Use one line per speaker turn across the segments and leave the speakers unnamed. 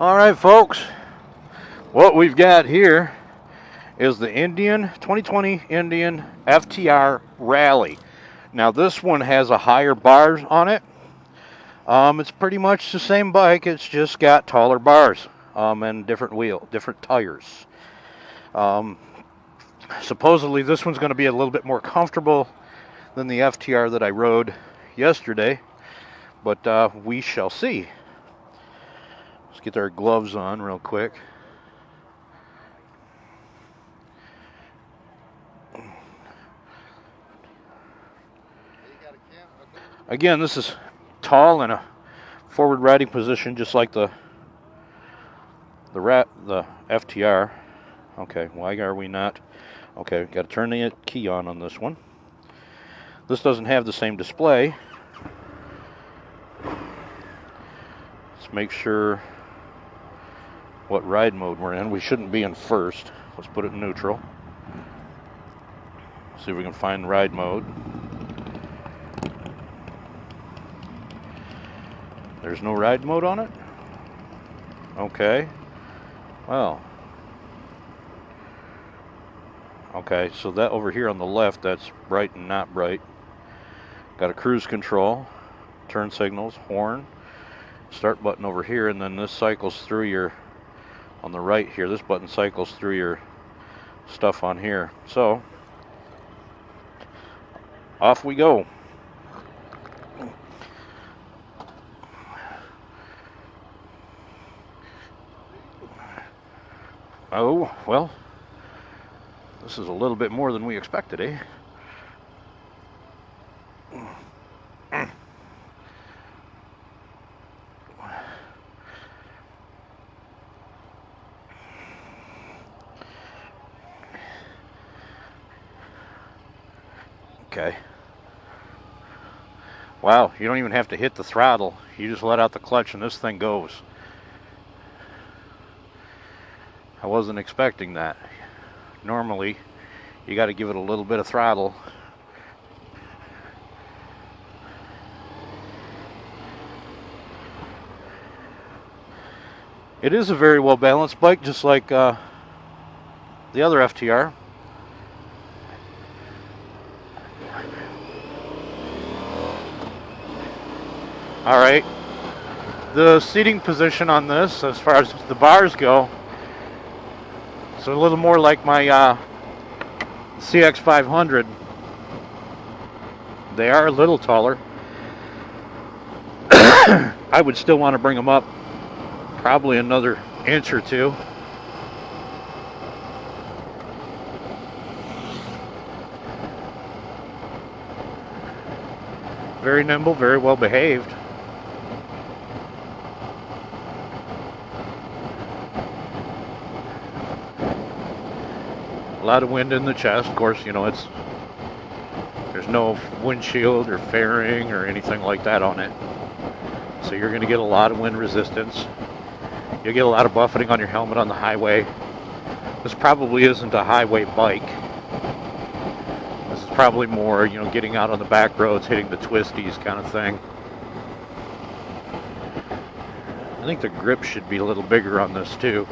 All right, folks, what we've got here is the 2020 Indian FTR Rally. Now, this one has a higher bars on it. It's pretty much the same bike. It's just got taller bars and different tires. Supposedly, this one's going to be a little bit more comfortable than the FTR that I rode yesterday, but we shall see. Let's get our gloves on real quick. Again, this is tall in a forward riding position, just like the FTR. Okay, why are we not? Okay, got to turn the key on this one. This doesn't have the same display. Let's make sure what ride mode we're in. We shouldn't be in first. Let's put it in neutral. See if we can find ride mode. There's no ride mode on it? Okay. Well. Okay, so that over here on the left, that's bright and not bright. Got a cruise control, turn signals, horn, start button over here, and then this cycles through your, on the right here, this button cycles through your stuff on here. So, off we go. Oh, well, this is a little bit more than we expected, eh? Okay. Wow, you don't even have to hit the throttle. You just let out the clutch and this thing goes. I wasn't expecting that. Normally, you got to give it a little bit of throttle. It is a very well balanced bike, just like the other FTR. All right, the seating position on this, as far as the bars go, it's a little more like my CX500. They are a little taller. I would still want to bring them up probably another inch or two. Very nimble, very well behaved. A lot of wind in the chest. Of course, you know, there's no windshield or fairing or anything like that on it. So you're going to get a lot of wind resistance. You'll get a lot of buffeting on your helmet on the highway. This probably isn't a highway bike. This is probably more, you know, getting out on the back roads, hitting the twisties kind of thing. I think the grip should be a little bigger on this too.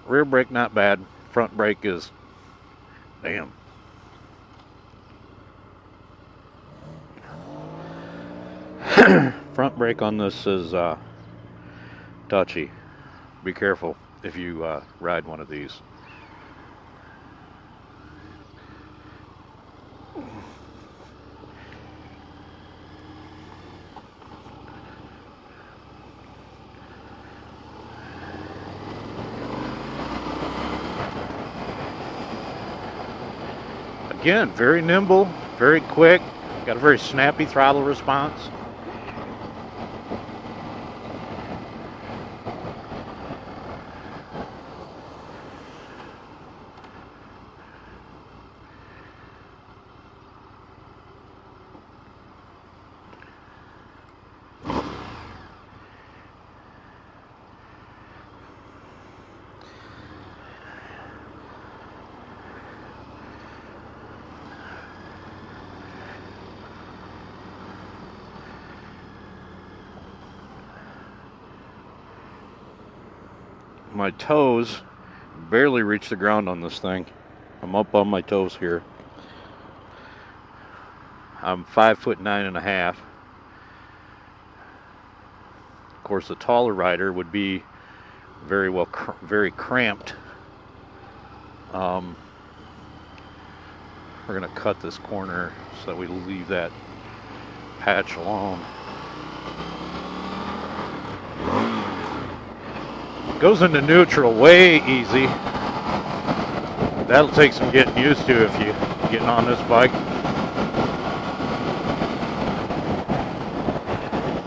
Rear brake not bad. Front brake is, damn. Front brake on this is touchy. Be careful if you ride one of these. Again, very nimble, very quick, got a very snappy throttle response. my toes barely reach the ground on this thing. I'm up on my toes here. I'm 5'9.5". Of course, a taller rider would be very cramped. We're going to cut this corner so that we leave that patch alone. Goes into neutral way easy. That'll take some getting used to if you're getting on this bike.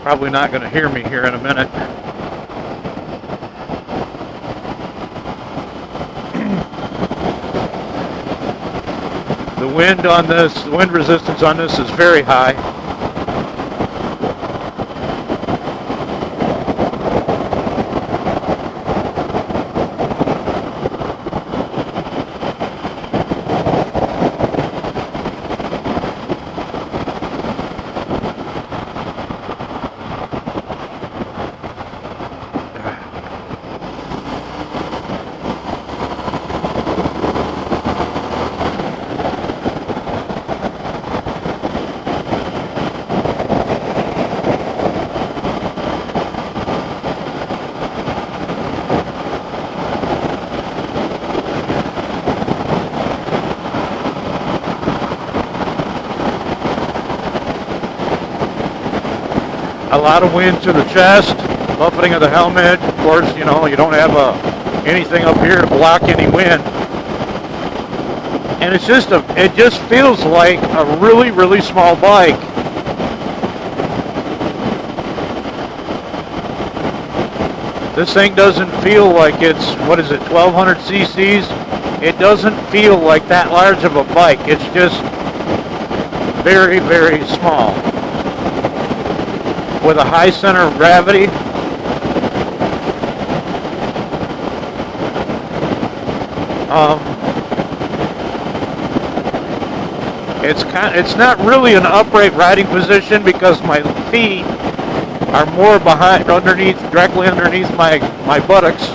Probably not going to hear me here in a minute. The wind resistance on this is very high. A lot of wind to the chest, buffeting of the helmet. Of course, you know, you don't have anything up here to block any wind. And it just feels like a really, really small bike. This thing doesn't feel like it's, 1200 cc's? It doesn't feel like that large of a bike. It's just very, very small. With a high center of gravity. It's not really an upright riding position because my feet are more directly underneath my buttocks.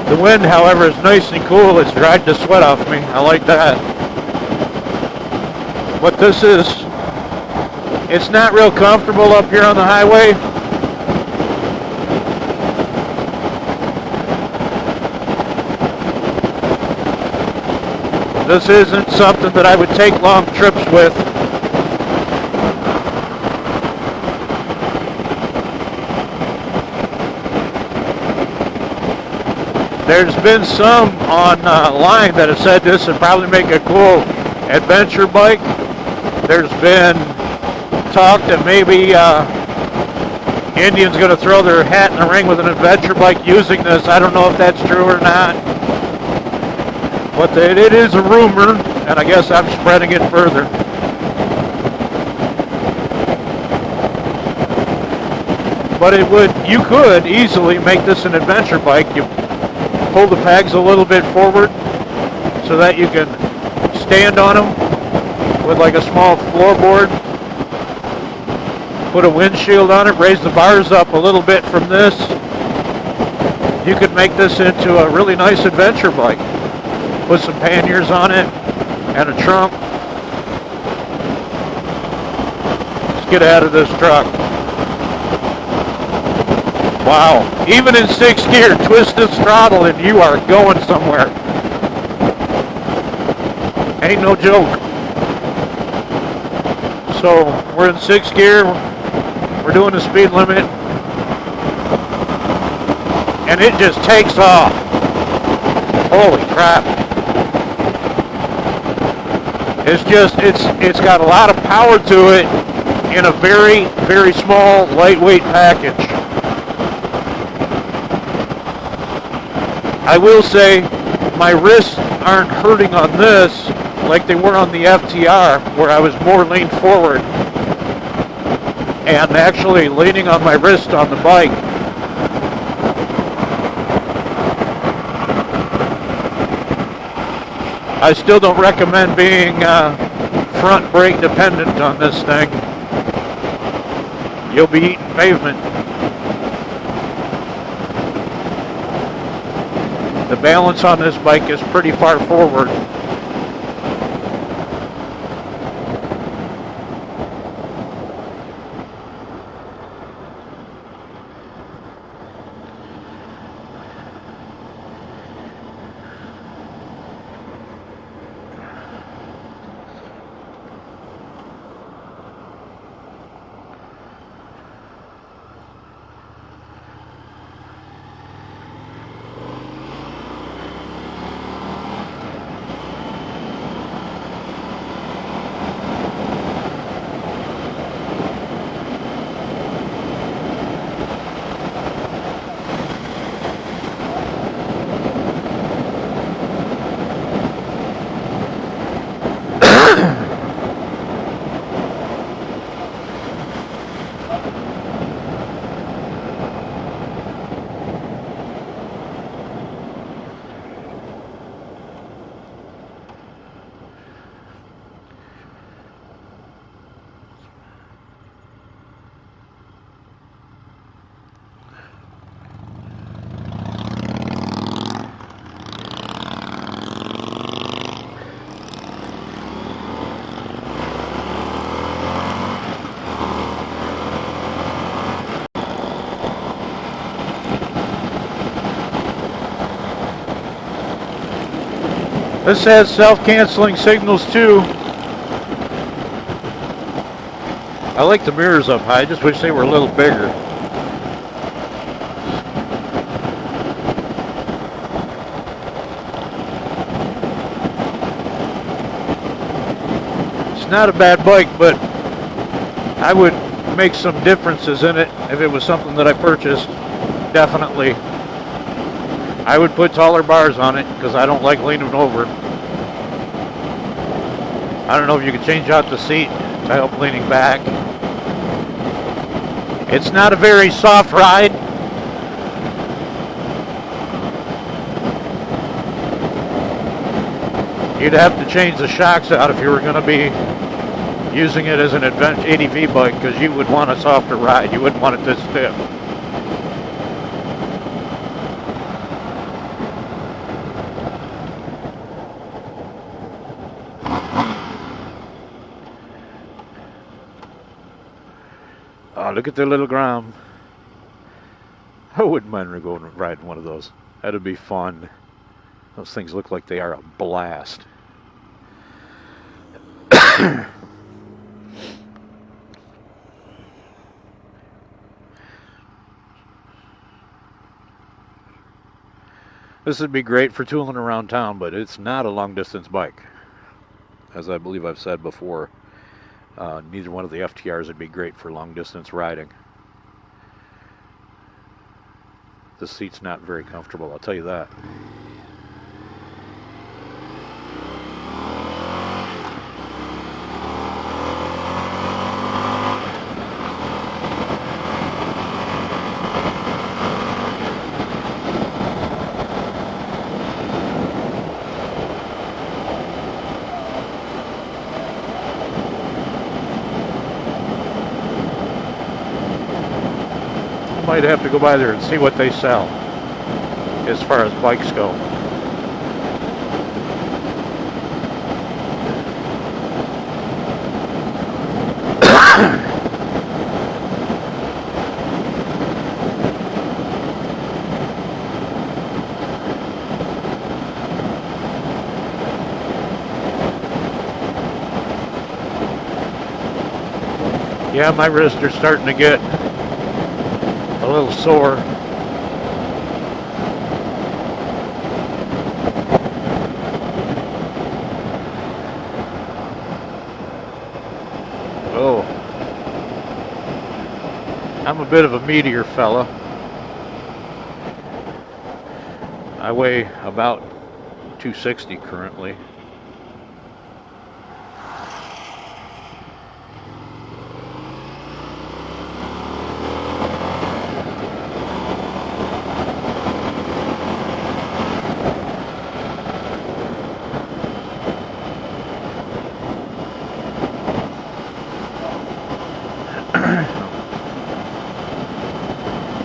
The wind, however, is nice and cool. It's dried the sweat off me. I like that. What this is, it's not real comfortable up here on the highway. This isn't something that I would take long trips with. There's been some online that have said this would probably make a cool adventure bike. There's been talk that maybe Indian's going to throw their hat in the ring with an adventure bike using this. I don't know if that's true or not. But it is a rumor, and I guess I'm spreading it further. But you could easily make this an adventure bike. You pull the pegs a little bit forward so that you can stand on them with like a small floorboard. Put a windshield on it, raise the bars up a little bit from this. You could make this into a really nice adventure bike. Put some panniers on it and a trunk. Let's get out of this truck. Wow, even in 6th gear, twist this throttle and you are going somewhere. Ain't no joke. So we're in 6th gear, we're doing the speed limit, and it just takes off. Holy crap. It's got a lot of power to it in a very, very small, lightweight package. I will say my wrists aren't hurting on this like they were on the FTR, where I was more leaned forward and actually leaning on my wrist on the bike. I still don't recommend being front brake dependent on this thing. You'll be eating pavement. The balance on this bike is pretty far forward. This has self-canceling signals too. I like the mirrors up high, I just wish they were a little bigger. It's not a bad bike, but I would make some differences in it if it was something that I purchased. Definitely. I would put taller bars on it because I don't like leaning over. I don't know if you could change out the seat to help leaning back. It's not a very soft ride. You'd have to change the shocks out if you were going to be using it as an ADV bike because you would want a softer ride. You wouldn't want it this stiff. Oh, look at the little Grom. I wouldn't mind going riding one of those. That'd be fun. Those things look like they are a blast. This would be great for tooling around town, but it's not a long distance bike. As I believe I've said before. Neither one of the FTRs would be great for long distance riding. The seat's not very comfortable, I'll tell you that. Might have to go by there and see what they sell as far as bikes go. Yeah, my wrists are starting to get a little sore. Oh, I'm a bit of a meatier fella. I weigh about 260 currently.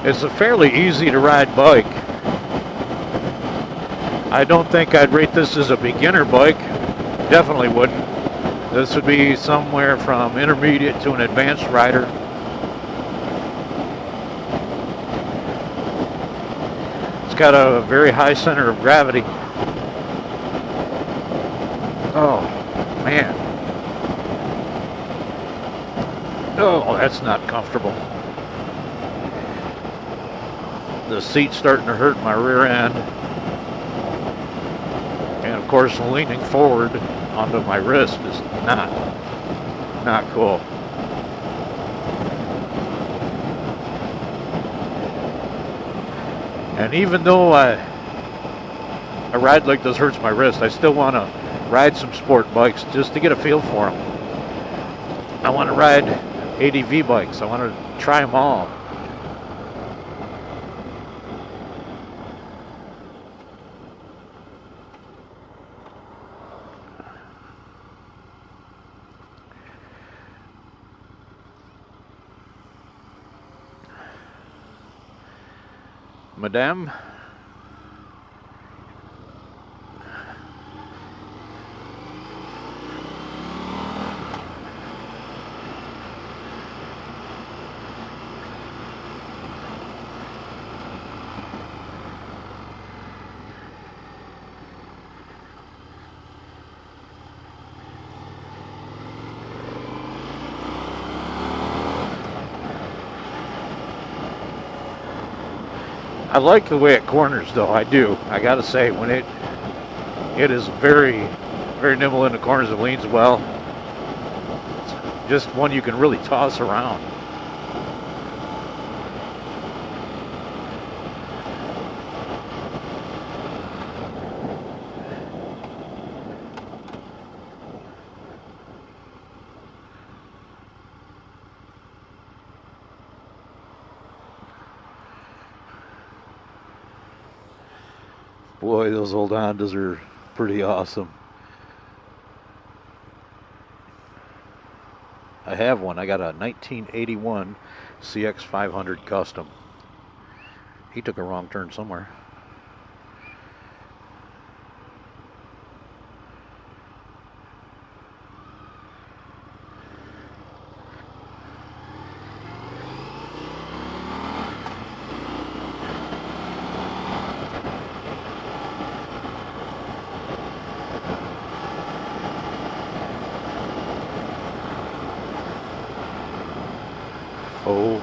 It's a fairly easy to ride bike. I don't think I'd rate this as a beginner bike. Definitely wouldn't. This would be somewhere from intermediate to an advanced rider. It's got a very high center of gravity. Oh, man. Oh, that's not comfortable. The seat's starting to hurt my rear end. And of course, leaning forward onto my wrist is not cool. And even though a ride like this hurts my wrist, I still want to ride some sport bikes just to get a feel for them. I want to ride ADV bikes. I want to try them all. Madame? I like the way it corners, though. I do. I gotta say, when it is very, very nimble in the corners. It leans well. It's just one you can really toss around. Boy, those old Hondas are pretty awesome. I have one. I got a 1981 CX500 Custom. He took a wrong turn somewhere. Oh.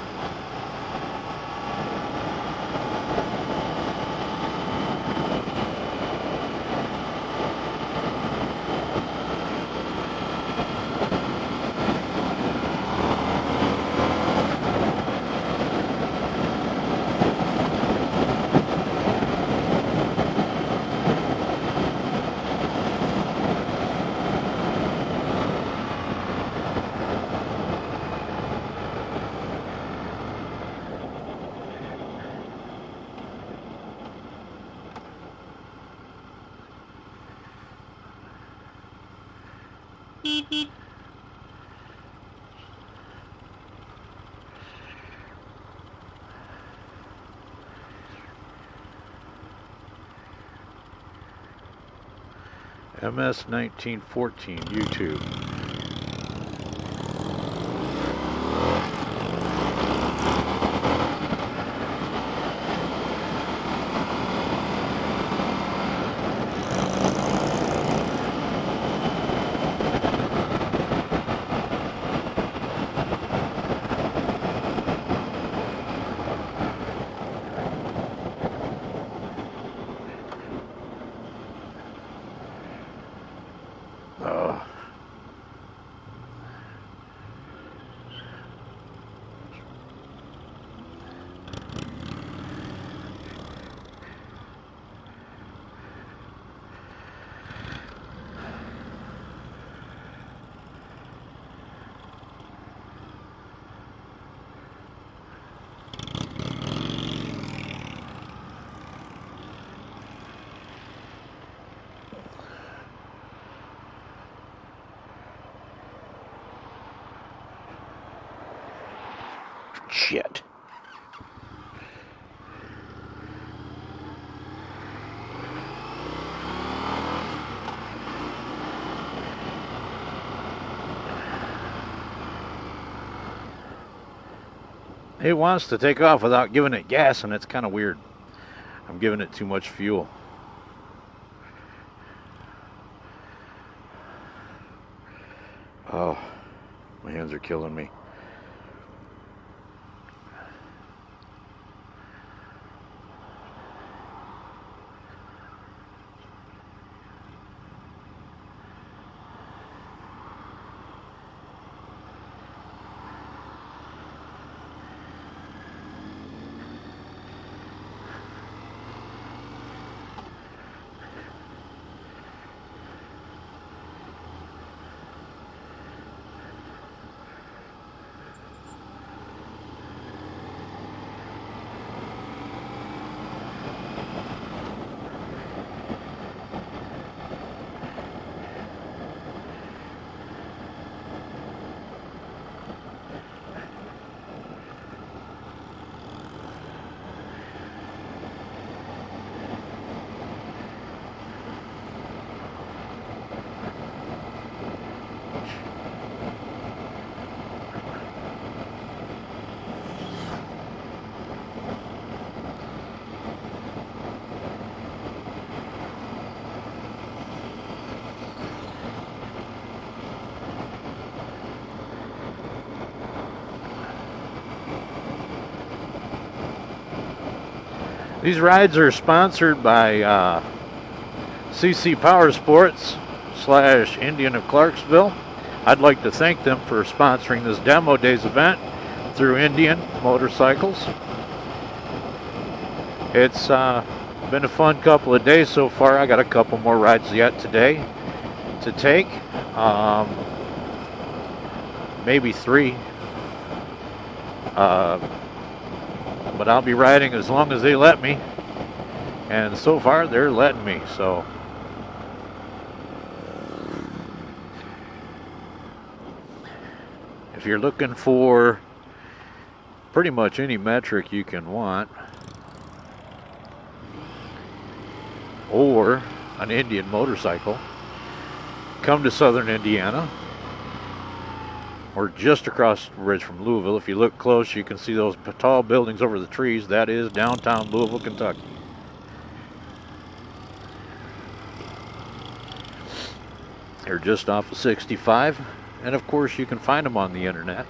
MS 1914 YouTube. Shit. It wants to take off without giving it gas, and it's kind of weird. I'm giving it too much fuel. Oh, my hands are killing me. These rides are sponsored by CC Power Sports / Indian of Clarksville. I'd like to thank them for sponsoring this Demo Days event through Indian Motorcycles. It's been a fun couple of days so far. I got a couple more rides yet today to take. Maybe 3. But I'll be riding as long as they let me, and so far they're letting me. So if you're looking for pretty much any metric you can want, or an Indian motorcycle, come to Southern Indiana. We're just across the bridge from Louisville. If you look close, you can see those tall buildings over the trees. That is downtown Louisville, Kentucky. They're just off of 65. And of course, you can find them on the internet.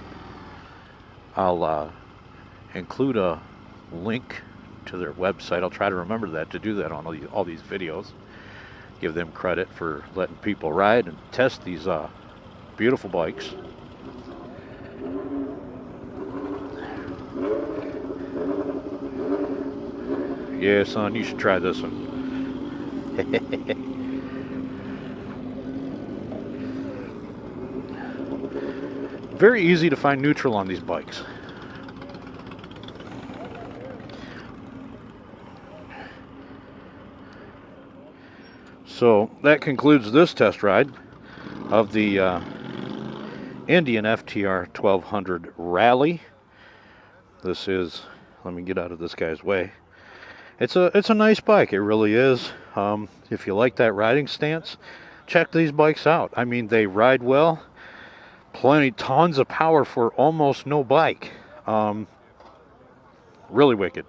I'll include a link to their website. I'll try to remember that, to do that on all these videos. Give them credit for letting people ride and test these beautiful bikes. Yeah, son, you should try this one. Very easy to find neutral on these bikes. So that concludes this test ride of the Indian FTR 1200 Rally. This is, let me get out of this guy's way. It's a nice bike, it really is. If you like that riding stance, check these bikes out. I mean, they ride well, tons of power for almost no bike. Really wicked.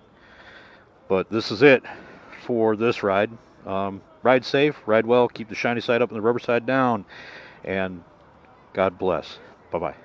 But this is it for this ride. Ride safe, ride well, keep the shiny side up and the rubber side down, and God bless. Bye-bye.